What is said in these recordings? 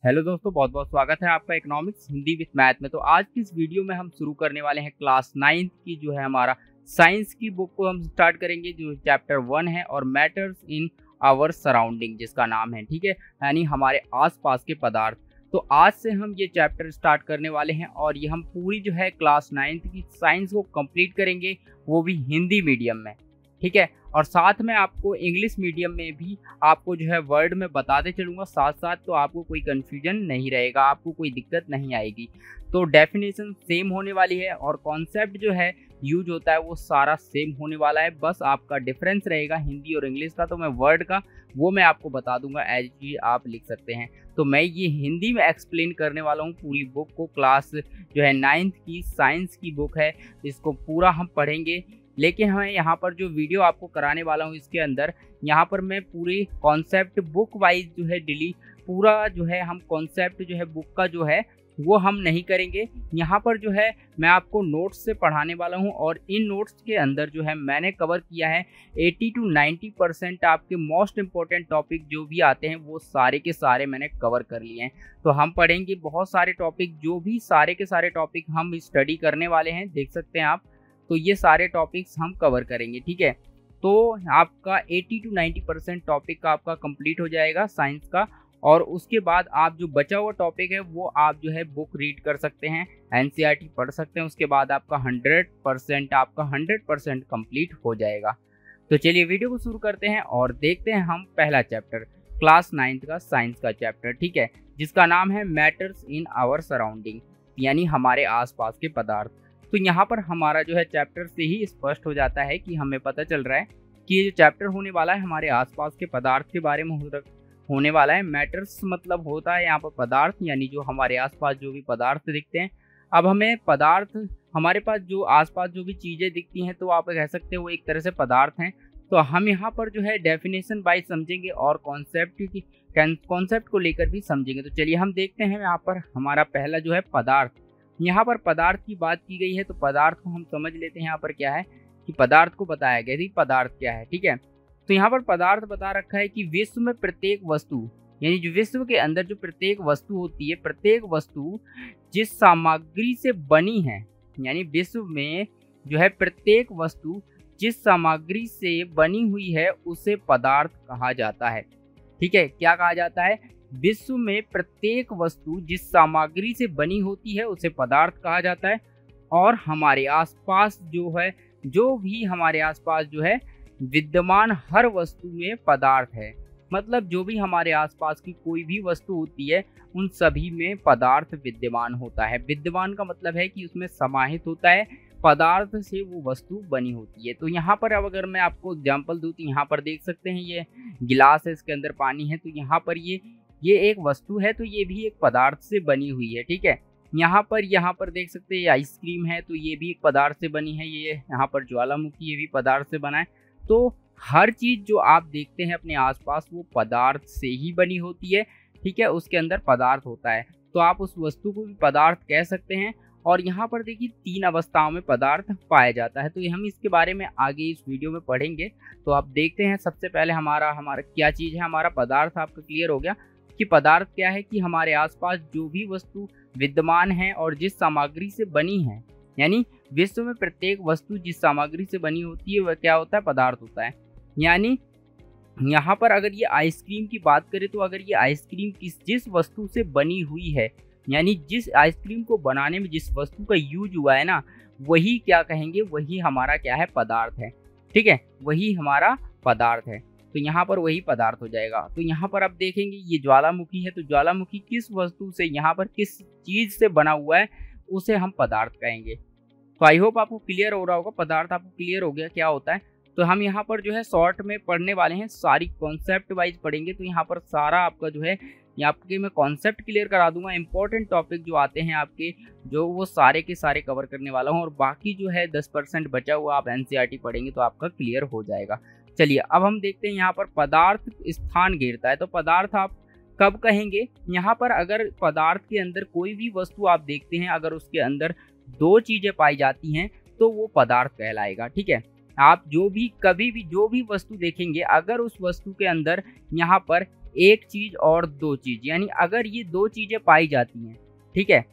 Hello दोस्तों, बहुत बहुत स्वागत है आपका इकोनॉमिक्स हिंदी विद मैथ में। तो आज की इस वीडियो में हम शुरू करने वाले हैं क्लास 9 की जो है हमारा साइंस की बुक को हम स्टार्ट करेंगे, जो चैप्टर 1 है और मैटर्स इन आवर सराउंडिंग जिसका नाम है, ठीक है, यानी हमारे आसपास के पदार्थ। तो आज से हम ये चैप्टर स्टार्ट करने वाले हैं और ये हम पूरी जो है क्लास 9 की साइंस को कंप्लीट करेंगे, वो भी हिंदी मीडियम में, ठीक है। और साथ में आपको इंग्लिश मीडियम में भी आपको जो है वर्ड में बताते चलूँगा साथ साथ, तो आपको कोई कन्फ्यूजन नहीं रहेगा, आपको कोई दिक्कत नहीं आएगी। तो डेफिनेशन सेम होने वाली है और कॉन्सेप्ट जो है यूज होता है वो सारा सेम होने वाला है, बस आपका डिफरेंस रहेगा हिंदी और इंग्लिश का। तो मैं वर्ड का वो मैं आपको बता दूंगा, एज ही आप लिख सकते हैं। तो मैं ये हिंदी में एक्सप्लेन करने वाला हूँ पूरी बुक को। क्लास जो है 9th की साइंस की बुक है, इसको पूरा हम पढ़ेंगे। लेकिन हमें यहाँ पर जो वीडियो आपको कराने वाला हूँ इसके अंदर यहाँ पर मैं पूरी कॉन्सेप्ट बुक वाइज जो है पूरा जो है हम कॉन्सेप्ट जो है बुक का जो है वो हम नहीं करेंगे। यहाँ पर जो है मैं आपको नोट्स से पढ़ाने वाला हूँ और इन नोट्स के अंदर जो है मैंने कवर किया है 80 to 90% आपके मोस्ट इम्पोर्टेंट टॉपिक जो भी आते हैं वो सारे के सारे मैंने कवर कर लिए हैं। तो हम पढ़ेंगे बहुत सारे टॉपिक, जो भी सारे के सारे टॉपिक हम स्टडी करने वाले हैं, देख सकते हैं आप। तो ये सारे टॉपिक्स हम कवर करेंगे, ठीक है। तो आपका 80 to 90% टॉपिक का आपका कंप्लीट हो जाएगा साइंस का, और उसके बाद आप जो बचा हुआ टॉपिक है वो आप जो है बुक रीड कर सकते हैं, एनसीईआरटी पढ़ सकते हैं। उसके बाद आपका 100% कंप्लीट हो जाएगा। तो चलिए वीडियो को शुरू करते हैं और देखते हैं हम पहला चैप्टर क्लास 9th का साइंस का चैप्टर, ठीक है, जिसका नाम है मैटर्स इन आवर सराउंडिंग, यानी हमारे आसपास के पदार्थ। तो यहाँ पर हमारा जो है चैप्टर से ही स्पष्ट हो जाता है कि हमें पता चल रहा है कि ये जो चैप्टर होने वाला है हमारे आसपास के पदार्थ के बारे में होने वाला है। मैटर्स मतलब होता है यहाँ पर पदार्थ, यानी जो हमारे आसपास जो भी पदार्थ दिखते हैं। अब हमें पदार्थ, हमारे पास जो आसपास जो भी चीज़ें दिखती हैं तो आप कह सकते हैं वो एक तरह से पदार्थ हैं। तो हम यहाँ पर जो है डेफिनेशन वाइज समझेंगे और कॉन्सेप्ट को लेकर भी समझेंगे। तो चलिए हम देखते हैं यहाँ पर हमारा पहला जो है पदार्थ। यहाँ पर पदार्थ की बात की गई है तो पदार्थ को हम समझ लेते हैं। यहाँ पर क्या है कि पदार्थ को बताया गया है पदार्थ क्या है, ठीक है। तो यहाँ पर पदार्थ बता रखा है कि विश्व में प्रत्येक वस्तु, यानी जो विश्व के अंदर जो प्रत्येक वस्तु होती है, प्रत्येक वस्तु जिस सामग्री से बनी है, यानी विश्व में जो है प्रत्येक वस्तु जिस सामग्री से बनी हुई है उसे पदार्थ कहा जाता है, ठीक है। क्या कहा जाता है? विश्व में प्रत्येक वस्तु जिस सामग्री से बनी होती है उसे पदार्थ कहा जाता है। और हमारे आसपास जो है, जो भी हमारे आसपास जो है विद्यमान हर वस्तु में पदार्थ है, मतलब जो भी हमारे आसपास की कोई भी वस्तु होती है उन सभी में पदार्थ विद्यमान होता है। विद्यमान का मतलब है कि उसमें समाहित होता है, पदार्थ से वो वस्तु बनी होती है। तो यहाँ पर अब अगर मैं आपको एग्जांपल दूँ तो यहाँ पर देख सकते हैं ये गिलास है, इसके अंदर पानी है। तो यहाँ पर ये एक वस्तु है, तो ये भी एक पदार्थ से बनी हुई है, ठीक है। यहाँ पर देख सकते हैं ये आइसक्रीम है, तो ये भी एक पदार्थ से बनी है। ये यहाँ पर ज्वालामुखी, ये भी पदार्थ से बना है। तो हर चीज़ जो आप देखते हैं अपने आसपास वो पदार्थ से ही बनी होती है, ठीक है, उसके अंदर पदार्थ होता है। तो आप उस वस्तु को भी पदार्थ कह सकते हैं। और यहाँ पर देखिए 3 अवस्थाओं में पदार्थ पाया जाता है। तो ये हम इसके बारे में आगे इस वीडियो में पढ़ेंगे। तो आप देखते हैं सबसे पहले हमारा क्या चीज़ है, हमारा पदार्थ आपका क्लियर हो गया कि पदार्थ क्या है, कि हमारे आसपास जो भी वस्तु विद्यमान है और जिस सामग्री से बनी है, यानी विश्व में प्रत्येक वस्तु जिस सामग्री से बनी होती है वह क्या होता है? पदार्थ होता है। यानी यहाँ पर अगर ये आइसक्रीम की बात करें तो अगर ये आइसक्रीम जिस वस्तु से बनी हुई है, यानी जिस आइसक्रीम को बनाने में जिस वस्तु का यूज हुआ है ना, वही क्या कहेंगे, वही हमारा क्या है? पदार्थ है, ठीक है, वही हमारा पदार्थ है। तो यहाँ पर वही पदार्थ हो जाएगा। तो यहाँ पर आप देखेंगे ये ज्वालामुखी है, तो ज्वालामुखी किस वस्तु से, यहाँ पर किस चीज़ से बना हुआ है उसे हम पदार्थ कहेंगे। तो आई होप आपको क्लियर हो रहा होगा, पदार्थ आपको क्लियर हो गया क्या होता है। तो हम यहाँ पर जो है शॉर्ट में पढ़ने वाले हैं, सारी कॉन्सेप्ट वाइज पढ़ेंगे। तो यहाँ पर सारा आपका जो है आपके मैं कॉन्सेप्ट क्लियर करा दूंगा। इंपॉर्टेंट टॉपिक जो आते हैं आपके, जो वो सारे के सारे कवर करने वाला हूँ, और बाकी जो है 10% बचा हुआ आप एनसीईआरटी पढ़ेंगे तो आपका क्लियर हो जाएगा। चलिए अब हम देखते हैं यहाँ पर पदार्थ स्थान घेरता है। तो पदार्थ आप कब कहेंगे? यहाँ पर अगर पदार्थ के अंदर कोई भी वस्तु आप देखते हैं, अगर उसके अंदर 2 चीज़ें पाई जाती हैं तो वो पदार्थ कहलाएगा, ठीक है। आप जो भी कभी भी जो भी वस्तु देखेंगे, अगर उस वस्तु के अंदर यहाँ पर एक चीज और दो चीज, यानी अगर ये दो चीजें पाई जाती हैं, ठीक है,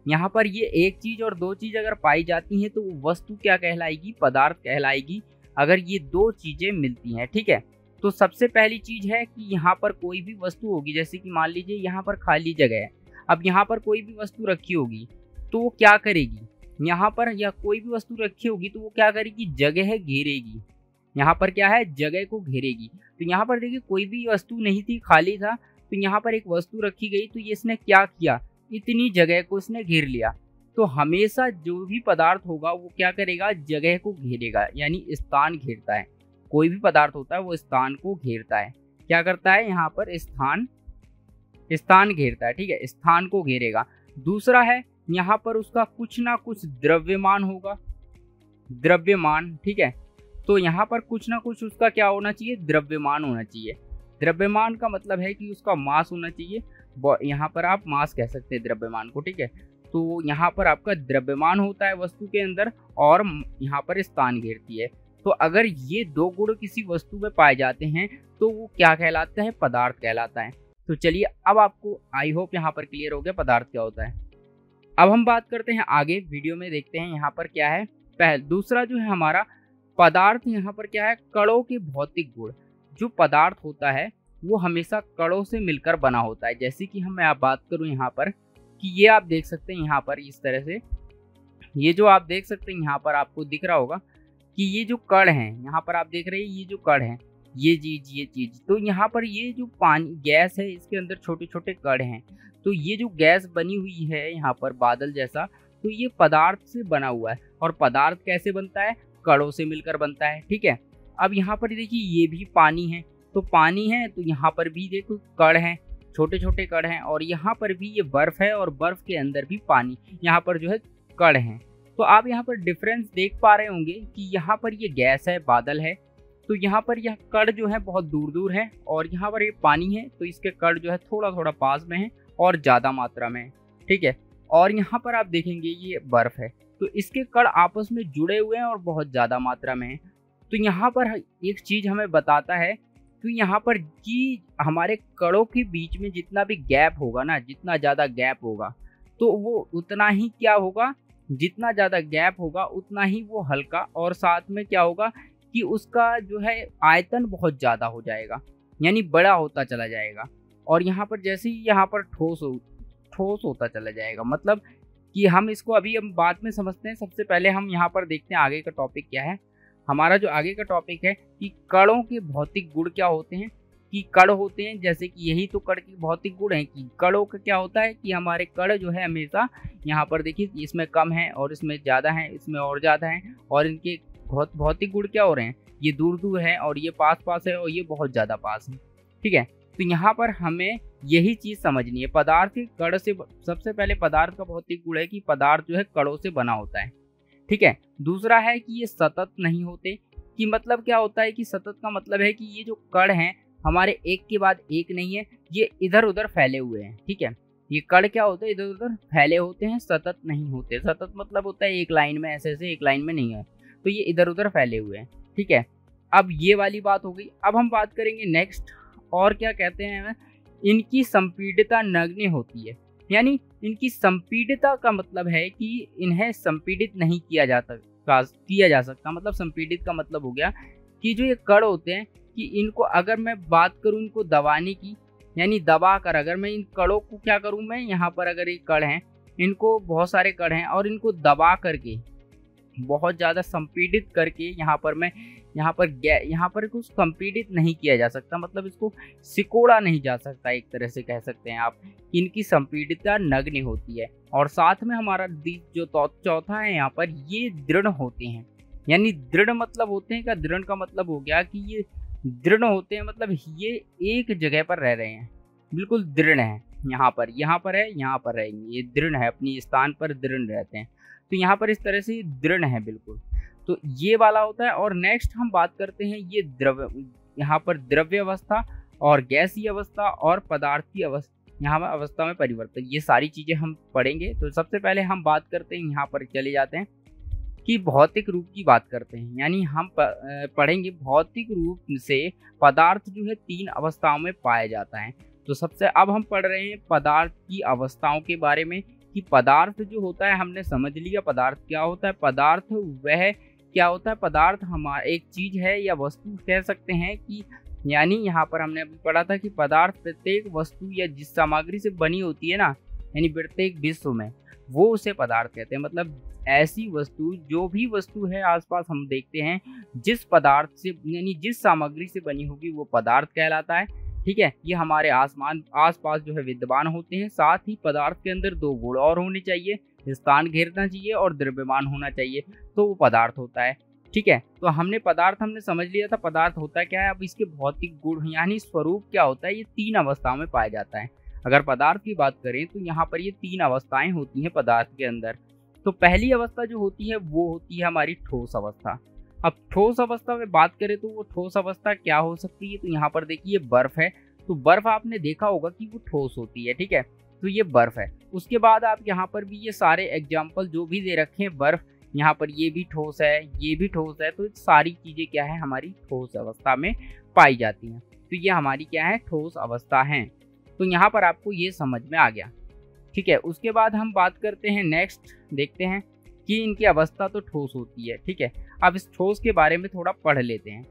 यहाँ पर ये एक चीज और दो चीज अगर पाई जाती हैं तो वो वस्तु क्या कहलाएगी, पदार्थ कहलाएगी, अगर ये दो चीजें मिलती हैं, ठीक है। तो सबसे पहली चीज है कि यहाँ पर कोई भी वस्तु होगी, जैसे कि मान लीजिए यहाँ पर खाली जगह है, अब यहाँ पर कोई भी वस्तु रखी होगी तो वो क्या करेगी, यहाँ पर या कोई भी वस्तु रखी होगी तो वो क्या करेगी, जगह है घेरेगी, यहाँ पर क्या है, जगह को घेरेगी। तो यहाँ पर देखिए कोई भी वस्तु नहीं थी, खाली था, तो यहाँ पर एक वस्तु रखी गई, तो ये इसने क्या किया, इतनी जगह को इसने घेर लिया। तो हमेशा जो भी पदार्थ होगा वो क्या करेगा, जगह को घेरेगा, यानी स्थान घेरता है। कोई भी पदार्थ होता है वो स्थान को घेरता है, क्या करता है, यहाँ पर स्थान घेरता है, ठीक है, स्थान को घेरेगा। दूसरा है यहाँ पर उसका कुछ ना कुछ द्रव्यमान होगा, द्रव्यमान, ठीक है। तो यहाँ पर कुछ ना कुछ उसका क्या होना चाहिए, द्रव्यमान होना चाहिए। द्रव्यमान का मतलब है कि उसका मास होना चाहिए, यहाँ पर आप मास कह सकते हैं द्रव्यमान को, ठीक है। तो यहाँ पर आपका द्रव्यमान होता है वस्तु के अंदर और यहाँ पर स्थान घेरती है। तो अगर ये दो गुण किसी वस्तु में पाए जाते हैं तो वो क्या कहलाता है, पदार्थ कहलाता है। तो चलिए अब आपको आई होप यहाँ पर क्लियर हो गया पदार्थ क्या होता है। अब हम बात करते हैं आगे, वीडियो में देखते हैं यहाँ पर क्या है। दूसरा जो है हमारा पदार्थ, यहाँ पर क्या है, कणों के भौतिक गुण। जो पदार्थ होता है वो हमेशा कणों से मिलकर बना होता है। जैसे कि मैं आप बात करूँ यहाँ पर कि ये आप देख सकते हैं यहाँ पर इस तरह से, ये जो आप देख सकते हैं यहाँ पर आपको दिख रहा होगा कि ये जो कण है, यहाँ पर आप देख रहे हैं ये जो कण है, ये चीज, तो यहाँ पर ये जो पानी गैस है इसके अंदर छोटे छोटे कण हैं। तो ये जो गैस बनी हुई है यहाँ पर बादल जैसा, तो ये पदार्थ से बना हुआ है। और पदार्थ कैसे बनता है, कणों से मिलकर बनता है, ठीक है। अब यहाँ पर देखिए ये भी पानी है, तो पानी है तो यहाँ पर भी देखो कण है, छोटे छोटे कण हैं, और यहाँ पर भी ये बर्फ है और बर्फ के अंदर भी पानी, यहाँ पर जो है कण है। तो आप यहाँ पर डिफरेंस देख पा रहे होंगे कि यहाँ पर ये गैस है, बादल है, तो यहाँ पर यह कण जो है बहुत दूर दूर है, और यहाँ पर ये पानी है तो इसके कण जो है थोड़ा थोड़ा पास में है और ज़्यादा मात्रा में है, ठीक है। और यहाँ पर आप देखेंगे ये बर्फ है, तो इसके कण आपस में जुड़े हुए हैं और बहुत ज़्यादा मात्रा में है। तो यहाँ पर एक चीज़ हमें बताता है कि यहाँ पर कि हमारे कणों के बीच में जितना भी गैप होगा ना, जितना ज़्यादा गैप होगा तो वो उतना ही क्या होगा, जितना ज़्यादा गैप होगा उतना ही वो हल्का, और साथ में क्या होगा कि उसका जो है आयतन बहुत ज़्यादा हो जाएगा, यानी बड़ा होता चला जाएगा। और यहाँ पर जैसे ही यहाँ पर ठोस होता चला जाएगा, मतलब कि हम इसको अभी हम बाद में समझते हैं। सबसे पहले हम यहाँ पर देखते हैं आगे का टॉपिक क्या है। हमारा जो आगे का टॉपिक है कि कणों के भौतिक गुण क्या होते हैं, कि कण होते हैं, जैसे कि यही तो कण के भौतिक गुण हैं कि कणों का क्या होता है कि हमारे कण जो है हमेशा यहाँ पर देखिए इसमें कम है और इसमें ज़्यादा है, इसमें और ज़्यादा है, और इनके भौतिक गुण क्या हो रहे हैं, ये दूर दूर है और ये पास पास है और ये बहुत ज़्यादा पास है, ठीक है। तो यहाँ पर हमें यही चीज़ समझनी है। पदार्थ के कण से, सबसे पहले पदार्थ का भौतिक गुण है कि पदार्थ जो है कणों से बना होता है, ठीक है। दूसरा है कि ये सतत नहीं होते, कि मतलब क्या होता है कि सतत का मतलब है कि ये जो कण हैं हमारे एक के बाद एक नहीं है, ये इधर उधर फैले हुए हैं, ठीक है। ये कण क्या होते हैं, इधर उधर फैले होते हैं, सतत नहीं होते। सतत मतलब होता है एक लाइन में, ऐसे एक लाइन में नहीं है, तो ये इधर उधर फैले हुए हैं, ठीक है। अब ये वाली बात हो गई। अब हम बात करेंगे नेक्स्ट, और क्या कहते हैं, इनकी संपीडिता नगण्य होती है, यानी इनकी संपीडिता का मतलब है कि इन्हें संपीडित नहीं किया जा सकता। मतलब संपीडित का मतलब हो गया कि जो ये कण होते हैं कि इनको अगर मैं बात करूं इनको दबाने की, यानी दबा कर अगर मैं इन कणों को क्या करूं, मैं यहाँ पर अगर ये कण हैं, इनको बहुत सारे कण हैं और इनको दबा करके बहुत ज़्यादा संपीडित करके यहाँ पर इसको संपीडित नहीं किया जा सकता, मतलब इसको सिकोड़ा नहीं जा सकता, एक तरह से कह सकते हैं आप। इनकी संपीडितता नगण्य होती है। और साथ में हमारा जो चौथा है यहाँ पर, ये दृढ़ होते हैं, यानी दृढ़ मतलब होते हैं का, दृढ़ का मतलब हो गया कि ये दृढ़ होते हैं, मतलब ये एक जगह पर रह रहे हैं, बिल्कुल दृढ़ है, यहाँ पर है, यहाँ पर रहेंगे, ये दृढ़ है, अपनी स्थान पर दृढ़ रहते हैं। तो यहाँ पर इस तरह से दृढ़ है बिल्कुल, तो ये वाला होता है। और नेक्स्ट हम बात करते हैं ये यहाँ पर द्रव्य अवस्था और गैसीय अवस्था और पदार्थीय अवस्था, यहाँ पर अवस्था में परिवर्तन, ये सारी चीज़ें हम पढ़ेंगे। तो सबसे पहले हम बात करते हैं, यहाँ पर चले जाते हैं कि भौतिक रूप की बात करते हैं, यानी हम पढ़ेंगे भौतिक रूप से पदार्थ जो है 3 अवस्थाओं में पाया जाता है। तो सबसे अब हम पढ़ रहे हैं पदार्थ की अवस्थाओं के बारे में कि पदार्थ जो होता है, हमने समझ लिया पदार्थ क्या होता है। पदार्थ वह क्या होता है, पदार्थ हमारा एक चीज है या वस्तु कह सकते हैं कि, यानी यहाँ पर हमने अभी पढ़ा था कि पदार्थ प्रत्येक वस्तु या जिस सामग्री से बनी होती है ना, यानी प्रत्येक विश्व में, वो उसे पदार्थ कहते हैं। मतलब ऐसी वस्तु, जो भी वस्तु है आसपास हम देखते हैं, जिस पदार्थ से यानी जिस सामग्री से बनी होगी वो पदार्थ कहलाता है। ठीक है, ये हमारे आसपास जो है विद्यमान होते हैं। साथ ही पदार्थ के अंदर 2 गुण और होने चाहिए, स्थान घेरना चाहिए और द्रव्यमान होना चाहिए, तो वो पदार्थ होता है। ठीक है, तो हमने समझ लिया था पदार्थ होता क्या है। अब इसके भौतिक गुण यानी स्वरूप क्या होता है, ये 3 अवस्थाओं में पाया जाता है। अगर पदार्थ की बात करें तो यहाँ पर ये 3 अवस्थाएं होती हैं पदार्थ के अंदर। तो पहली अवस्था जो होती है वो होती है हमारी ठोस अवस्था। अब ठोस अवस्था में बात करें तो वो ठोस अवस्था क्या हो सकती है, तो यहाँ पर देखिए बर्फ है, तो बर्फ आपने देखा होगा कि वो ठोस होती है। ठीक है, तो ये बर्फ है। उसके बाद आप यहाँ पर भी ये सारे एग्जाम्पल जो भी दे रखे हैं, बर्फ, यहाँ पर ये भी ठोस है, ये भी ठोस है, तो सारी चीजें क्या है हमारी ठोस अवस्था में पाई जाती हैं। तो ये हमारी क्या है, ठोस अवस्था है। तो यहाँ पर आपको ये समझ में आ गया। ठीक है, उसके बाद हम बात करते हैं नेक्स्ट, देखते हैं कि इनकी अवस्था तो ठोस होती है। ठीक है, अब इस ठोस के बारे में थोड़ा पढ़ लेते हैं।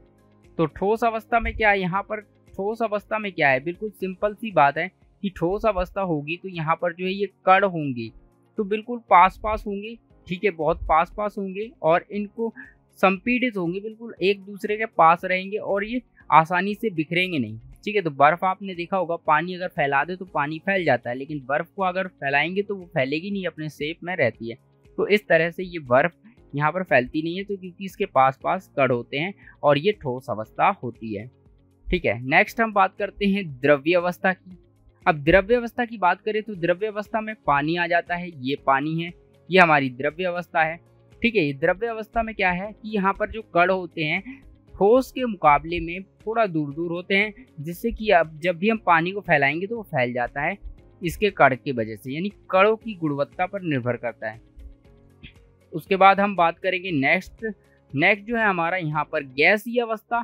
तो ठोस अवस्था में क्या है, यहाँ पर ठोस अवस्था में क्या है, बिल्कुल सिंपल सी बात है कि ठोस अवस्था होगी तो यहाँ पर जो है ये कण होंगे तो बिल्कुल पास पास होंगे। ठीक है, बहुत पास पास होंगे और इनको संपीड़ित होंगे, बिल्कुल एक दूसरे के पास रहेंगे और ये आसानी से बिखरेंगे नहीं। ठीक है, तो बर्फ आपने देखा होगा, पानी अगर फैला दे तो पानी फैल जाता है, लेकिन बर्फ को अगर फैलाएंगे तो वो फैलेगी नहीं, अपने शेप में रहती है। तो इस तरह से ये बर्फ यहाँ पर फैलती नहीं है, तो क्योंकि इसके पास पास कण होते हैं और ये ठोस अवस्था होती है। ठीक है, नेक्स्ट हम बात करते हैं द्रव्य अवस्था की। अब द्रव्य अवस्था की बात करें तो द्रव्य अवस्था में पानी आ जाता है, ये पानी है, ये हमारी द्रव्य अवस्था है। ठीक है, द्रव्य अवस्था में क्या है कि यहाँ पर जो कण होते हैं ठोस के मुकाबले में थोड़ा दूर दूर होते हैं, जिससे कि अब जब भी हम पानी को फैलाएंगे तो वो फैल जाता है इसके कण की वजह से, यानी कणों की गुणवत्ता पर निर्भर करता है। उसके बाद हम बात करेंगे नेक्स्ट जो है हमारा यहाँ पर गैसीय अवस्था।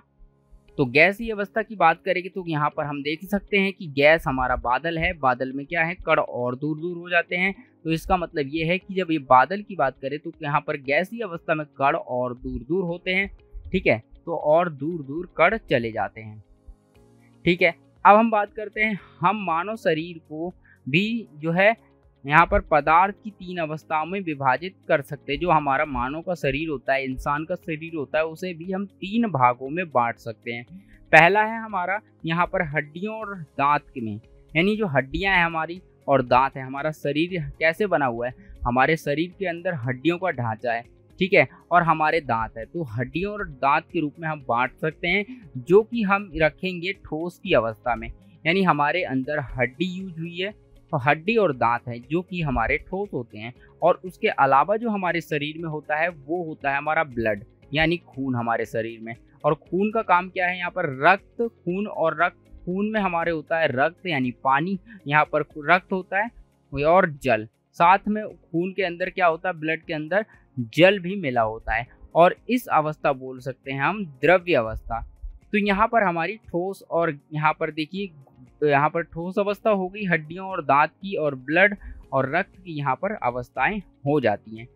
तो गैसीय अवस्था की बात करेंगे तो यहाँ पर हम देख सकते हैं कि गैस हमारा बादल है, बादल में क्या है, कण और दूर दूर हो जाते हैं। तो इसका मतलब ये है कि जब ये बादल की बात करें तो यहाँ पर गैसीय अवस्था में कण और दूर दूर होते हैं। ठीक है, तो और दूर दूर कण चले जाते हैं। ठीक है, अब हम बात करते हैं, हम मानव शरीर को भी जो है यहाँ पर पदार्थ की 3 अवस्थाओं में विभाजित कर सकते हैं। जो हमारा मानव का शरीर होता है, इंसान का शरीर होता है, उसे भी हम 3 भागों में बांट सकते हैं। पहला है हमारा यहाँ पर हड्डियों और दांत में, यानी जो हड्डियां हैं हमारी और दांत है। हमारा शरीर कैसे बना हुआ है, हमारे शरीर के अंदर हड्डियों का ढांचा है। ठीक है, और हमारे दांत है, तो हड्डियों और दांत के रूप में हम बांट सकते हैं, जो कि हम रखेंगे ठोस की अवस्था में, यानी हमारे अंदर हड्डी यूज हुई है, तो हड्डी और दांत है जो कि हमारे ठोस होते हैं। और उसके अलावा जो हमारे शरीर में होता है वो होता है हमारा ब्लड, यानी खून हमारे शरीर में। और खून का काम क्या है, यहाँ पर रक्त, खून और रक्त, खून में हमारे होता है रक्त यानी पानी, यहाँ पर रक्त होता है और जल, साथ में खून के अंदर क्या होता है, ब्लड के अंदर जल भी मिला होता है, और इस अवस्था बोल सकते हैं हम द्रव्य अवस्था। तो यहाँ पर हमारी ठोस, और यहाँ पर देखिए यहाँ पर ठोस अवस्था हो गई हड्डियों और दांत की, और ब्लड और रक्त की यहाँ पर अवस्थाएं हो जाती हैं।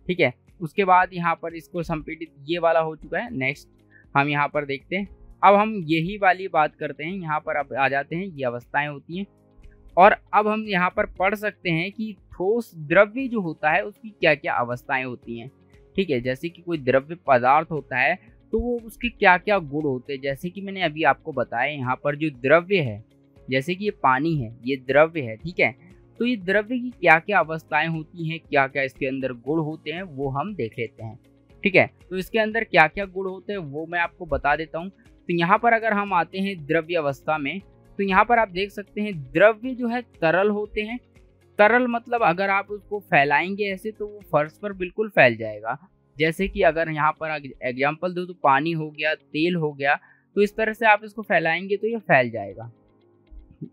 ठीक है, उसके बाद यहाँ पर इसको संपीड़ित ये वाला हो चुका है। नेक्स्ट हम यहाँ पर देखते हैं, अब हम यही वाली बात करते हैं, यहाँ पर अब आ जाते हैं, ये अवस्थाएं होती हैं। और अब हम यहाँ पर पढ़ सकते हैं कि ठोस द्रव्य जो होता है उसकी क्या क्या अवस्थाएं होती हैं। ठीक है, जैसे कि कोई द्रव्य पदार्थ होता है तो वो उसके क्या क्या गुण होते हैं, जैसे कि मैंने अभी आपको बताया, यहाँ पर जो द्रव्य है, जैसे कि ये पानी है, ये द्रव्य है। ठीक है, तो ये द्रव्य की क्या क्या अवस्थाएं होती हैं, क्या क्या इसके अंदर गुण होते हैं, वो हम देख लेते हैं। ठीक है, तो इसके अंदर क्या क्या गुण होते हैं वो मैं आपको बता देता हूँ। तो यहाँ पर अगर हम आते हैं द्रव्य अवस्था में, तो यहाँ पर आप देख सकते हैं द्रव्य जो है तरल होते हैं। तरल मतलब अगर आप उसको फैलाएंगे ऐसे तो वो फर्श पर बिल्कुल फैल जाएगा। जैसे कि अगर यहाँ पर एग्जाम्पल दो तो पानी हो गया, तेल हो गया, तो इस तरह से आप इसको फैलाएंगे तो ये फैल जाएगा।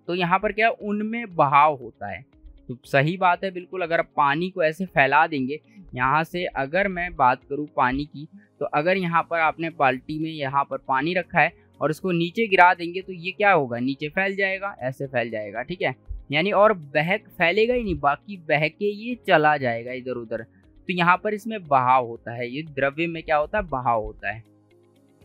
तो यहाँ पर क्या, उनमें बहाव होता है। तो सही बात है बिल्कुल। अगर आप पानी को ऐसे फैला देंगे, यहाँ से अगर मैं बात करूँ पानी की, तो अगर यहाँ पर आपने बाल्टी में यहाँ पर पानी रखा है और इसको नीचे गिरा देंगे तो ये क्या होगा, नीचे फैल जाएगा, ऐसे फैल जाएगा, ठीक है। यानी और बहक फैलेगा ही नहीं, बाकी बह के ये चला जाएगा इधर उधर। तो यहाँ पर इसमें बहाव होता है, ये द्रव्य में क्या होता है, बहाव होता है,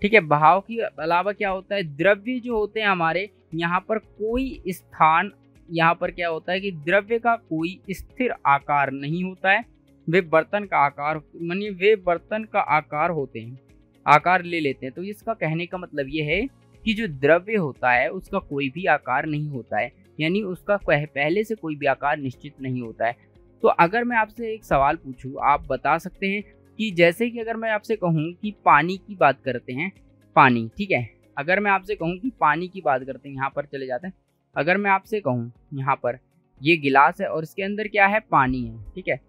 ठीक है। बहाव के अलावा क्या होता है, द्रव्य जो होते हैं हमारे, यहाँ पर कोई स्थान, यहाँ पर क्या होता है कि द्रव्य का कोई स्थिर आकार नहीं होता है, वे बर्तन का आकार, मानिए वे बर्तन का आकार होते हैं, आकार ले लेते हैं। तो इसका कहने का मतलब ये है कि जो द्रव्य होता है उसका कोई भी आकार नहीं होता है, यानी उसका पहले से कोई भी आकार निश्चित नहीं होता है। तो अगर मैं आपसे एक सवाल पूछूं, आप बता सकते हैं कि जैसे कि अगर मैं आपसे कहूं कि पानी की बात करते हैं, पानी, ठीक है, अगर मैं आपसे कहूं कि पानी की बात करते हैं, यहाँ पर चले जाते हैं, अगर मैं आपसे कहूं यहाँ पर ये गिलास है और इसके अंदर क्या है, पानी है, ठीक है,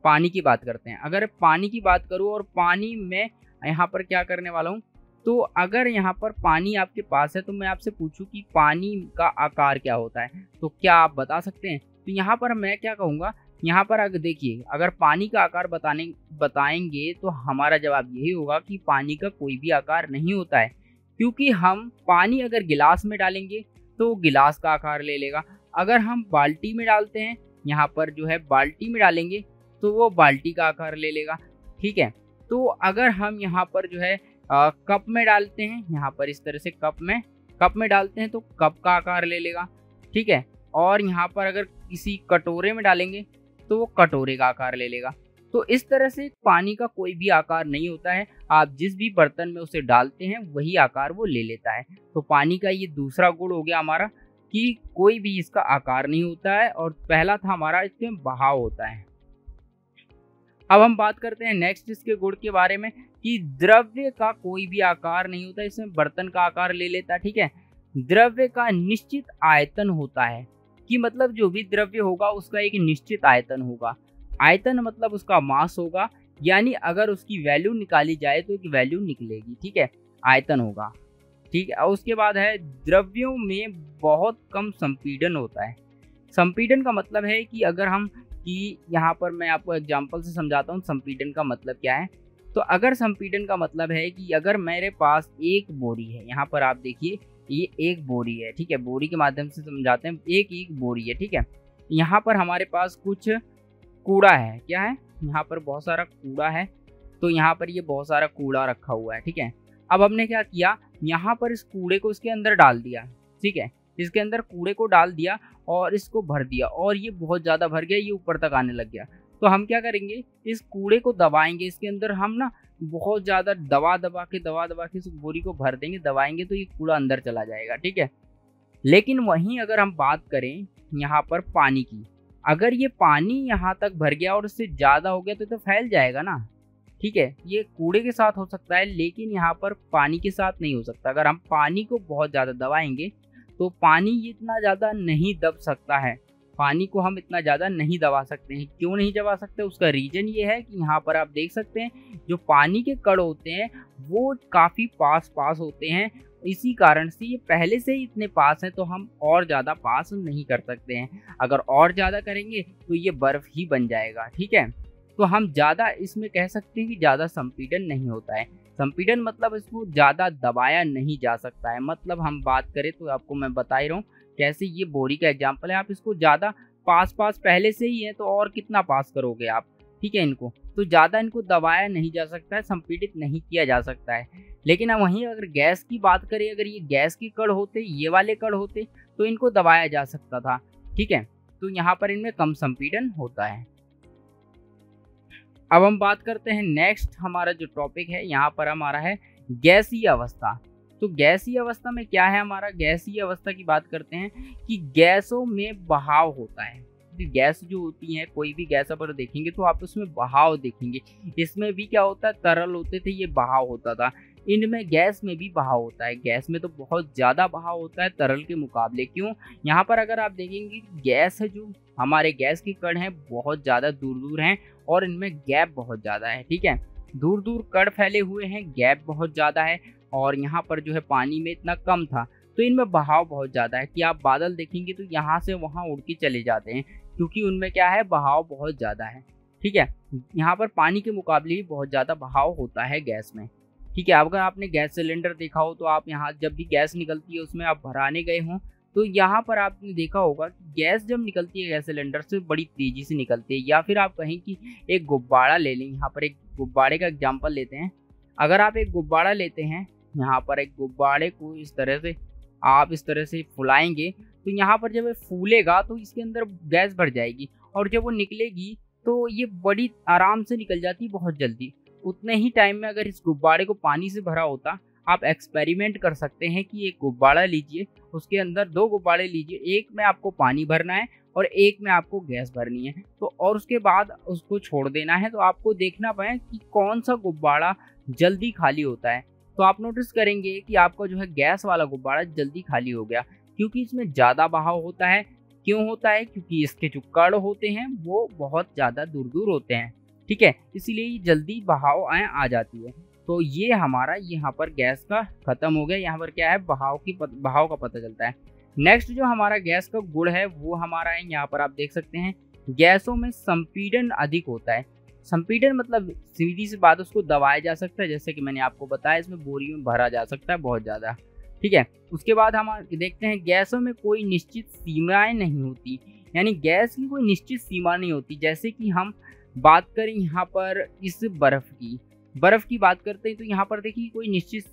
पानी की बात करते हैं। अगर पानी की बात करूं और पानी में यहाँ पर क्या करने वाला हूँ, तो अगर यहाँ पर पानी आपके पास है तो मैं आपसे पूछूं कि पानी का आकार क्या होता है, तो क्या आप बता सकते हैं? तो यहाँ पर मैं क्या कहूँगा, यहाँ पर अगर देखिए, अगर पानी का आकार बताएंगे तो हमारा जवाब यही होगा कि पानी का कोई भी आकार नहीं होता है, क्योंकि हम पानी अगर गिलास में डालेंगे तो गिलास का आकार ले लेगा, अगर हम बाल्टी में डालते हैं, यहाँ पर जो है बाल्टी में डालेंगे तो वो बाल्टी का आकार ले लेगा, ठीक है। तो अगर हम यहाँ पर जो है कप में डालते हैं, यहाँ पर इस तरह से कप में डालते हैं तो कप का आकार ले लेगा, ठीक है। और यहाँ पर अगर किसी कटोरे में डालेंगे तो वो कटोरे का आकार ले लेगा। तो इस तरह से पानी का कोई भी आकार नहीं होता है, आप जिस भी बर्तन में उसे डालते हैं वही आकार वो ले लेता है। तो पानी का ये दूसरा गुण हो गया हमारा कि कोई भी इसका आकार नहीं होता है, और पहला था हमारा इसमें बहाव होता है। अब हम बात करते हैं नेक्स्ट इसके गुण के बारे में कि द्रव्य का कोई भी आकार नहीं होता, इसमें बर्तन का आकार ले लेता है, ठीक है। द्रव्य का निश्चित आयतन होता है, कि मतलब जो भी द्रव्य होगा उसका एक निश्चित आयतन होगा, आयतन मतलब उसका मास होगा, यानी अगर उसकी वैल्यू निकाली जाए तो एक वैल्यू निकलेगी, ठीक है, आयतन होगा, ठीक है। और उसके बाद है द्रव्यों में बहुत कम संपीड़न होता है। संपीड़न का मतलब है कि अगर हम कि यहाँ पर मैं आपको एग्जांपल से समझाता हूँ संपीड़न का मतलब क्या है। तो अगर संपीड़न का मतलब है कि अगर मेरे पास एक बोरी है, यहाँ पर आप देखिए ये एक बोरी है, ठीक है, बोरी के माध्यम से समझाते हैं, एक बोरी है, ठीक है। यहाँ पर हमारे पास कुछ कूड़ा है, क्या है, यहाँ पर बहुत सारा कूड़ा है, तो यहाँ पर ये बहुत सारा कूड़ा रखा हुआ है, ठीक है। अब हमने क्या किया, यहाँ पर इस कूड़े को इसके अंदर डाल दिया, ठीक है, इसके अंदर कूड़े को डाल दिया और इसको भर दिया, और ये बहुत ज़्यादा भर गया, ये ऊपर तक आने लग गया। तो हम क्या करेंगे, इस कूड़े को दबाएंगे, इसके अंदर हम ना बहुत ज़्यादा दबा दबा के इस बोरी को भर देंगे, दबाएंगे तो ये कूड़ा अंदर चला जाएगा, ठीक है। लेकिन वहीं अगर हम बात करें यहाँ पर पानी की, अगर ये पानी यहाँ तक भर गया और उससे ज़्यादा हो गया तो फैल जाएगा ना, ठीक है। ये कूड़े के साथ हो सकता है लेकिन यहाँ पर पानी के साथ नहीं हो सकता। अगर हम पानी को बहुत ज़्यादा दबाएंगे तो पानी इतना ज़्यादा नहीं दब सकता है, पानी को हम इतना ज़्यादा नहीं दबा सकते हैं। क्यों नहीं दबा सकते, उसका रीज़न ये है कि यहाँ पर आप देख सकते हैं जो पानी के कण होते हैं वो काफ़ी पास होते हैं, इसी कारण से ये पहले से ही इतने पास हैं, तो हम और ज़्यादा पास नहीं कर सकते हैं। अगर और ज़्यादा करेंगे तो ये बर्फ़ ही बन जाएगा, ठीक है। तो हम ज़्यादा इसमें कह सकते हैं कि ज़्यादा संपीड़न नहीं होता है। संपीड़न मतलब इसको ज़्यादा दबाया नहीं जा सकता है। मतलब हम बात करें तो आपको मैं बता ही रहा हूँ कैसे, ये बोरी का एग्जाम्पल है, आप इसको ज़्यादा पास पहले से ही है तो और कितना पास करोगे आप, ठीक है। इनको तो ज़्यादा इनको दबाया नहीं जा सकता है, संपीड़ित नहीं किया जा सकता है। लेकिन अब वहीं अगर गैस की बात करें, अगर ये गैस के कण होते, ये वाले कण होते, तो इनको दबाया जा सकता था, ठीक है। तो यहाँ पर इनमें कम संपीड़न होता है। अब हम बात करते हैं नेक्स्ट, हमारा जो टॉपिक है यहाँ पर हमारा है गैसीय अवस्था। तो गैसीय अवस्था में क्या है, हमारा गैसीय अवस्था की बात करते हैं कि गैसों में बहाव होता है। गैस जो होती है, कोई भी गैस पर देखेंगे तो आप उसमें बहाव देखेंगे। इसमें भी क्या होता है, तरल होते थे, ये बहाव होता था। इनमें गैस में भी बहाव होता है, गैस में तो बहुत ज़्यादा बहाव होता है तरल के मुकाबले। क्यों, यहाँ पर अगर आप देखेंगे गैस है, जो हमारे गैस के कण हैं बहुत ज़्यादा दूर हैं और इनमें गैप बहुत ज़्यादा है, ठीक है। दूर कण फैले हुए हैं, गैप बहुत ज़्यादा है, और यहाँ पर जो है पानी में इतना कम था, तो इनमें बहाव बहुत ज़्यादा है कि आप बादल देखेंगे तो यहाँ से वहाँ उड़ के चले जाते हैं। क्योंकि उनमें क्या है, बहाव बहुत ज़्यादा है। ठीक है, यहाँ पर पानी के मुकाबले ही बहुत ज़्यादा बहाव होता है गैस में। ठीक है, अगर आपने गैस सिलेंडर देखा हो तो आप यहाँ जब भी गैस निकलती है उसमें आप भराने गए हों तो यहाँ पर आपने देखा होगा कि गैस जब निकलती है गैस सिलेंडर से बड़ी तेज़ी से निकलती है। या फिर आप कहें कि एक गुब्बारा ले लें, यहाँ पर एक गुब्बारे का एग्जाम्पल लेते हैं। अगर आप एक गुब्बारा लेते हैं, यहाँ पर एक गुब्बारे को इस तरह से फुलाएंगे तो यहाँ पर जब ये फूलेगा तो इसके अंदर गैस भर जाएगी और जब वो निकलेगी तो ये बड़ी आराम से निकल जाती है, बहुत जल्दी। उतने ही टाइम में अगर इस गुब्बारे को पानी से भरा होता, आप एक्सपेरिमेंट कर सकते हैं कि एक गुब्बारा लीजिए, उसके अंदर 2 गुब्बारे लीजिए, एक में आपको पानी भरना है और एक में आपको गैस भरनी है, तो और उसके बाद उसको छोड़ देना है। तो आपको देखना पाए कि कौन सा गुब्बारा जल्दी खाली होता है। तो आप नोटिस करेंगे कि आपका जो है गैस वाला गुब्बारा जल्दी खाली हो गया, क्योंकि इसमें ज़्यादा बहाव होता है। क्यों होता है? क्योंकि इसके जो कण होते हैं वो बहुत ज़्यादा दूर दूर होते हैं। ठीक है, इसीलिए ये जल्दी बहाव आ जाती है। तो ये हमारा यहाँ पर गैस का खत्म हो गया। यहाँ पर क्या है, बहाव का पता चलता है। नेक्स्ट जो हमारा गैस का गुण है वो हमारा है, यहाँ पर आप देख सकते हैं, गैसों में संपीड़न अधिक होता है। संपीड़न मतलब सीधी सी बात, उसको दबाया जा सकता है, जैसे कि मैंने आपको बताया, इसमें बोरी में भरा जा सकता है बहुत ज़्यादा। ठीक है, उसके बाद हम देखते हैं गैसों में कोई निश्चित सीमाएं नहीं होती, यानी गैस की कोई निश्चित सीमा नहीं होती। जैसे कि हम बात करें यहाँ पर इस बर्फ़ की बात करते हैं तो यहाँ पर देखिए कोई निश्चित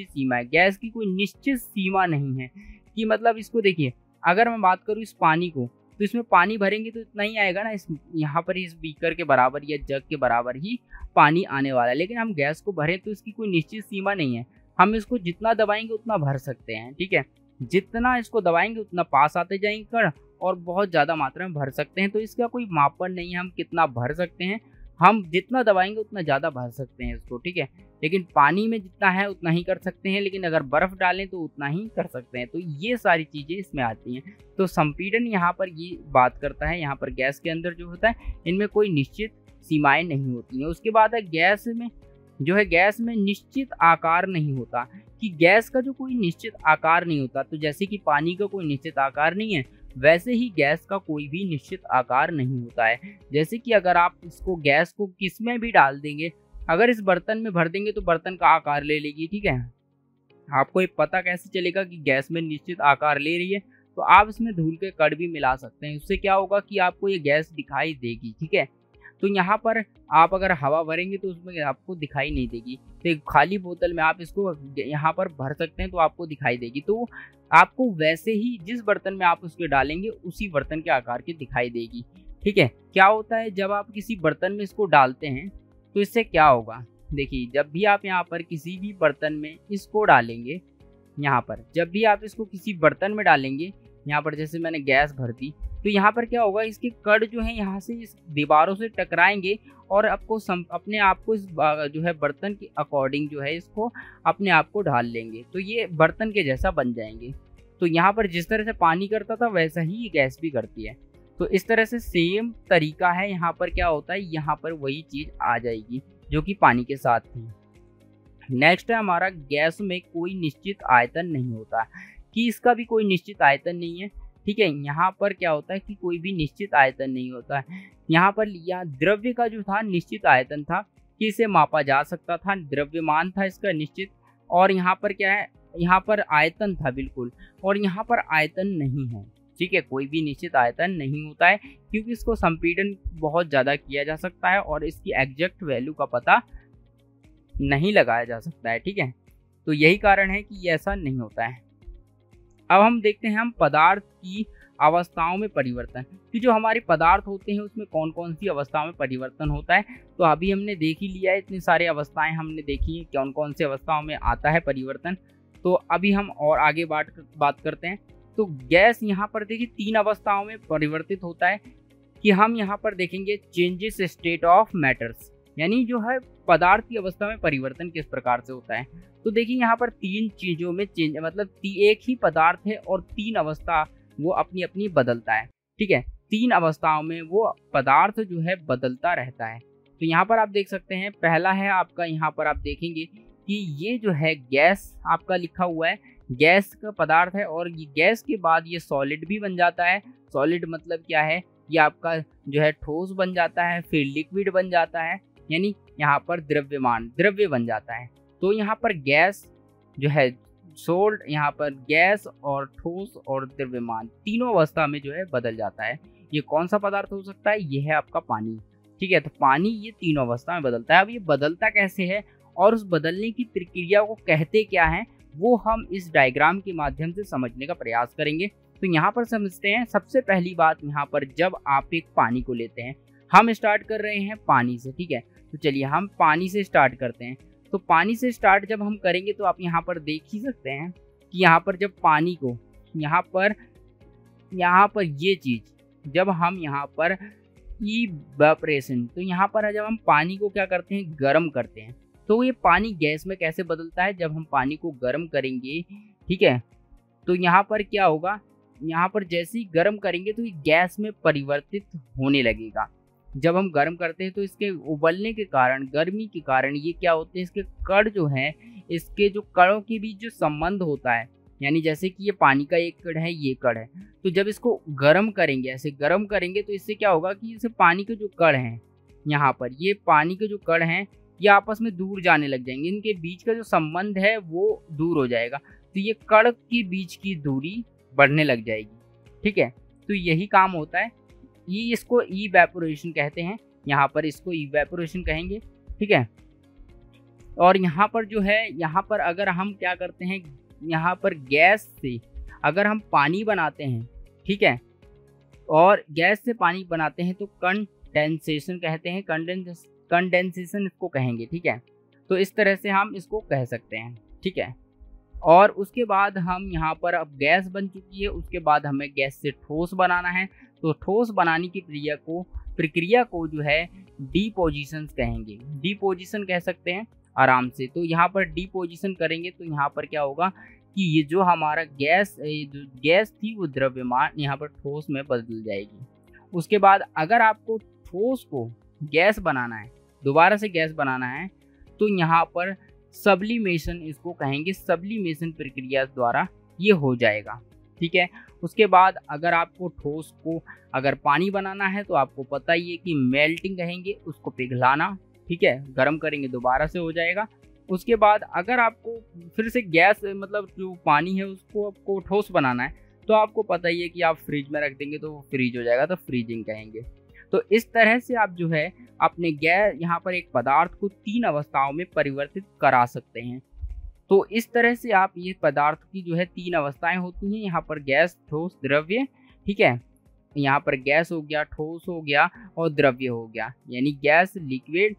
सीमा है। गैस की कोई निश्चित सीमा नहीं है कि मतलब इसको देखिए, अगर मैं बात करूँ इस पानी को, तो इसमें पानी भरेंगे तो इतना ही आएगा ना, यहाँ पर इस बीकर के बराबर या जग के बराबर ही पानी आने वाला है। लेकिन हम गैस को भरें तो इसकी कोई निश्चित सीमा नहीं है, हम इसको जितना दबाएंगे उतना भर सकते हैं। ठीक है, जितना इसको दबाएंगे उतना पास आते जाएंगे कण और बहुत ज़्यादा मात्रा में भर सकते हैं। तो इसका कोई मापन नहीं है हम कितना भर सकते हैं, हम जितना दबाएंगे उतना ज़्यादा भर सकते हैं इसको। ठीक है, लेकिन पानी में जितना है उतना ही कर सकते हैं, लेकिन अगर बर्फ़ डालें तो उतना ही कर सकते हैं। तो ये सारी चीज़ें इसमें आती हैं। तो संपीड़न यहाँ पर ये बात करता है, यहाँ पर गैस के अंदर जो होता है इनमें कोई निश्चित सीमाएं नहीं होती हैं। उसके बाद है गैस में निश्चित आकार नहीं होता, कि गैस का जो कोई निश्चित आकार नहीं होता। तो जैसे कि पानी का कोई निश्चित आकार नहीं है, वैसे ही गैस का कोई भी निश्चित आकार नहीं होता है। जैसे कि अगर आप गैस को किस में भी डाल देंगे, अगर इस बर्तन में भर देंगे तो बर्तन का आकार ले लेगी। ठीक है, आपको ये पता कैसे चलेगा कि गैस में निश्चित आकार ले रही है? तो आप इसमें धूल के कण भी मिला सकते हैं, उससे क्या होगा कि आपको ये गैस दिखाई देगी। ठीक है, तो यहाँ पर आप अगर हवा भरेंगे तो उसमें आपको दिखाई नहीं देगी। तो एक खाली बोतल में आप इसको यहाँ पर भर सकते हैं तो आपको दिखाई देगी। तो आपको वैसे ही जिस बर्तन में आप उसके डालेंगे उसी बर्तन के आकार की दिखाई देगी। ठीक है, क्या होता है जब आप किसी बर्तन में इसको डालते हैं तो इससे क्या होगा, देखिए जब भी आप यहाँ पर किसी भी बर्तन में इसको डालेंगे, यहाँ पर जब भी आप इसको किसी बर्तन में डालेंगे, यहाँ पर जैसे मैंने गैस भर दी, तो यहाँ पर क्या होगा, इसके कण जो है यहाँ से इस दीवारों से टकराएंगे और आपको अपने आप को इस जो है बर्तन के अकॉर्डिंग जो है इसको अपने आप को ढाल लेंगे, तो ये बर्तन के जैसा बन जाएंगे। तो यहाँ पर जिस तरह से पानी करता था वैसा ही ये गैस भी करती है। तो इस तरह से सेम तरीका है, यहाँ पर क्या होता है, यहाँ पर वही चीज़ आ जाएगी जो कि पानी के साथ थी। नेक्स्ट है हमारा, गैस में कोई निश्चित आयतन नहीं होता, कि इसका भी कोई निश्चित आयतन नहीं है। ठीक है, यहाँ पर क्या होता है कि कोई भी निश्चित आयतन नहीं होता है। यहाँ पर द्रव्य का जो था निश्चित आयतन था कि इसे मापा जा सकता था, द्रव्यमान था इसका निश्चित। और यहाँ पर क्या है, यहाँ पर आयतन था बिल्कुल, और यहाँ पर आयतन नहीं है। ठीक है, कोई भी निश्चित आयतन नहीं होता है क्योंकि इसको संपीड़न बहुत ज़्यादा किया जा सकता है और इसकी एग्जैक्ट वैल्यू का पता नहीं लगाया जा सकता है। ठीक है, तो यही कारण है कि ये ऐसा नहीं होता है। अब हम देखते हैं हम पदार्थ की अवस्थाओं में परिवर्तन, कि जो हमारे पदार्थ होते हैं उसमें कौन कौन सी अवस्थाओं में परिवर्तन होता है। तो अभी हमने देख ही लिया है, इतनी सारी अवस्थाएं हमने देखी हैं, कौन कौन सी अवस्थाओं में आता है परिवर्तन। तो अभी हम और आगे बात करते हैं। तो गैस यहाँ पर देखिए 3 अवस्थाओं में परिवर्तित होता है, कि हम यहाँ पर देखेंगे चेंजेस स्टेट ऑफ मैटर्स, यानी जो है पदार्थ की अवस्था में परिवर्तन किस प्रकार से होता है। तो देखिए यहाँ पर 3 चीज़ों में चेंज, मतलब एक ही पदार्थ है और 3 अवस्था वो अपनी अपनी बदलता है। ठीक है, 3 अवस्थाओं में वो पदार्थ जो है बदलता रहता है। तो यहाँ पर आप देख सकते हैं, पहला है आपका, यहाँ पर आप देखेंगे कि ये जो है गैस आपका लिखा हुआ है, गैस का पदार्थ है और ये गैस के बाद ये सॉलिड भी बन जाता है। सॉलिड मतलब क्या है, ये आपका जो है ठोस बन जाता है, फिर लिक्विड बन जाता है, यानी यहाँ पर द्रव्य बन जाता है। तो यहाँ पर गैस जो है सोल्ड, यहाँ पर गैस और ठोस और द्रव्यमान तीनों अवस्था में जो है बदल जाता है। ये कौन सा पदार्थ हो सकता है, ये है आपका पानी। ठीक है, तो पानी ये तीनों अवस्था में बदलता है। अब ये बदलता कैसे है और उस बदलने की प्रक्रिया को कहते क्या है, वो हम इस डायग्राम के माध्यम से समझने का प्रयास करेंगे। तो यहाँ पर समझते हैं। सबसे पहली बात, यहाँ पर जब आप एक पानी को लेते हैं, हम स्टार्ट कर रहे हैं पानी से। ठीक है, तो चलिए हम पानी से स्टार्ट करते हैं। तो पानी से स्टार्ट जब हम करेंगे तो आप यहाँ पर देख ही सकते हैं कि यहाँ पर जब पानी को यहाँ पर ये चीज़ जब हम यहाँ पर इवेपोरेशन, तो यहाँ पर जब हम पानी को क्या करते हैं, गर्म करते हैं। तो ये पानी गैस में कैसे बदलता है, जब हम पानी को गर्म करेंगे, ठीक है, तो यहाँ पर क्या होगा, यहाँ पर जैसे ही गर्म करेंगे तो ये गैस में परिवर्तित होने लगेगा। जब हम गर्म करते हैं तो इसके उबलने के कारण, गर्मी के कारण ये क्या होते हैं, इसके कण जो हैं, इसके जो कणों के बीच जो संबंध होता है, यानी जैसे कि ये पानी का एक कण है, ये कण है, तो जब इसको गर्म करेंगे, ऐसे गर्म करेंगे तो इससे क्या होगा कि इसे पानी के जो कण हैं, यहाँ पर ये पानी के जो कण हैं ये आपस में दूर जाने लग जाएंगे। इनके बीच का जो संबंध है वो दूर हो जाएगा, तो ये कण के बीच की दूरी बढ़ने लग जाएगी। ठीक है, तो यही काम होता है। ये इसको इवेपोरेशन कहते हैं, यहाँ पर इसको इवेपोरेशन कहेंगे। ठीक है, और यहाँ पर जो है, यहाँ पर अगर हम क्या करते हैं, यहाँ पर गैस से अगर हम पानी बनाते हैं, ठीक है, और गैस से पानी बनाते हैं तो कंडेंसेशन कहते हैं, कंडेंसेशन इसको कहेंगे। ठीक है, तो इस तरह से हम इसको कह सकते हैं। ठीक है, और उसके बाद हम यहाँ पर अब गैस बन चुकी है, उसके बाद हमें गैस से ठोस बनाना है। तो ठोस बनाने की प्रक्रिया को जो है डिपोजिशन कहेंगे, डिपोजिशन कह सकते हैं आराम से। तो यहाँ पर डिपोजिशन करेंगे तो यहाँ पर क्या होगा कि ये जो हमारा गैस थी वो द्रव्यमान यहाँ पर ठोस में बदल जाएगी। उसके बाद अगर आपको ठोस को गैस बनाना है, दोबारा से गैस बनाना है, तो यहाँ पर सब्लिमेशन इसको कहेंगे, सब्लिमेशन प्रक्रिया द्वारा ये हो जाएगा। ठीक है, उसके बाद अगर आपको ठोस को अगर पानी बनाना है तो आपको पता ही है कि मेल्टिंग कहेंगे, उसको पिघलाना। ठीक है, गर्म करेंगे दोबारा से हो जाएगा। उसके बाद अगर आपको फिर से गैस मतलब जो पानी है उसको आपको ठोस बनाना है तो आपको पता ही है कि आप फ्रिज में रख देंगे तो वो फ्रीज हो जाएगा, तो फ्रीजिंग कहेंगे। तो इस तरह से आप जो है अपने गैस यहाँ पर एक पदार्थ को 3 अवस्थाओं में परिवर्तित करा सकते हैं। तो इस तरह से आप ये पदार्थ की जो है 3 अवस्थाएं होती हैं, यहाँ पर गैस, ठोस, द्रव्य। ठीक है, यहाँ पर गैस हो गया, ठोस हो गया और द्रव्य हो गया, यानी गैस, लिक्विड,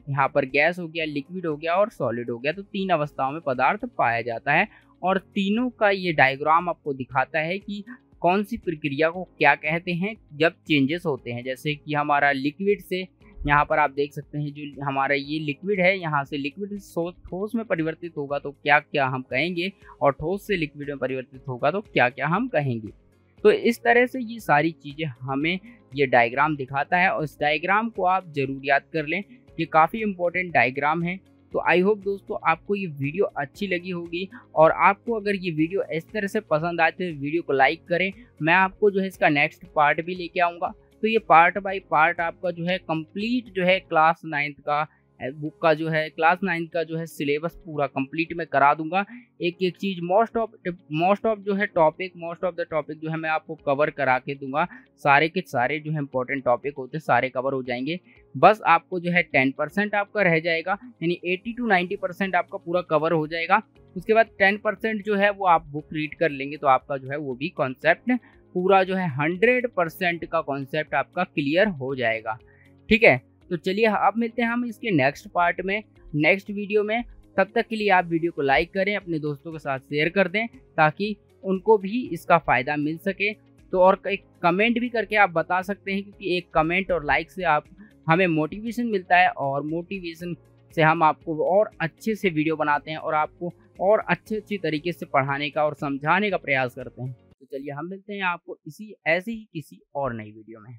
यहाँ पर गैस हो गया, लिक्विड हो गया और सॉलिड हो गया। तो 3 अवस्थाओं में पदार्थ पाया जाता है और तीनों का ये डायग्राम आपको दिखाता है कि कौन सी प्रक्रिया को क्या कहते हैं जब चेंजेस होते हैं। जैसे कि हमारा लिक्विड से, यहाँ पर आप देख सकते हैं जो हमारा ये लिक्विड है, यहाँ से लिक्विड ठोस में परिवर्तित होगा तो क्या क्या हम कहेंगे, और ठोस से लिक्विड में परिवर्तित होगा तो क्या क्या हम कहेंगे। तो इस तरह से ये सारी चीज़ें हमें ये डायग्राम दिखाता है और इस डायग्राम को आप जरूर याद कर लें, ये काफ़ी इंपॉर्टेंट डायग्राम है। तो आई होप दोस्तों आपको ये वीडियो अच्छी लगी होगी, और आपको अगर ये वीडियो इस तरह से पसंद आए तो वीडियो को लाइक करें। मैं आपको जो है इसका नेक्स्ट पार्ट भी लेके आऊँगा, तो ये पार्ट बाय पार्ट आपका जो है कंप्लीट जो है क्लास 9th का बुक का जो है क्लास 9th का जो है सिलेबस पूरा कंप्लीट मैं करा दूंगा। एक एक चीज़ मोस्ट ऑफ द टॉपिक जो है मैं आपको कवर करा के दूंगा। सारे के सारे जो है इंपॉर्टेंट टॉपिक होते हैं सारे कवर हो जाएंगे। बस आपको जो है 10% आपका रह जाएगा, यानी 80 to 90% आपका पूरा कवर हो जाएगा। उसके बाद 10% जो है वो आप बुक रीड कर लेंगे तो आपका जो है वो भी कॉन्सेप्ट पूरा जो है 100% का कॉन्सेप्ट आपका क्लियर हो जाएगा। ठीक है, तो चलिए अब मिलते हैं हम इसके नेक्स्ट पार्ट में, नेक्स्ट वीडियो में। तब तक के लिए आप वीडियो को लाइक करें, अपने दोस्तों के साथ शेयर कर दें ताकि उनको भी इसका फ़ायदा मिल सके। तो और एक कमेंट भी करके आप बता सकते हैं, क्योंकि एक कमेंट और लाइक से आप हमें मोटिवेशन मिलता है और मोटिवेशन से हम आपको और अच्छे से वीडियो बनाते हैं और आपको और अच्छी तरीके से पढ़ाने का और समझाने का प्रयास करते हैं। तो चलिए हम मिलते हैं आपको ऐसे ही किसी और नई वीडियो में।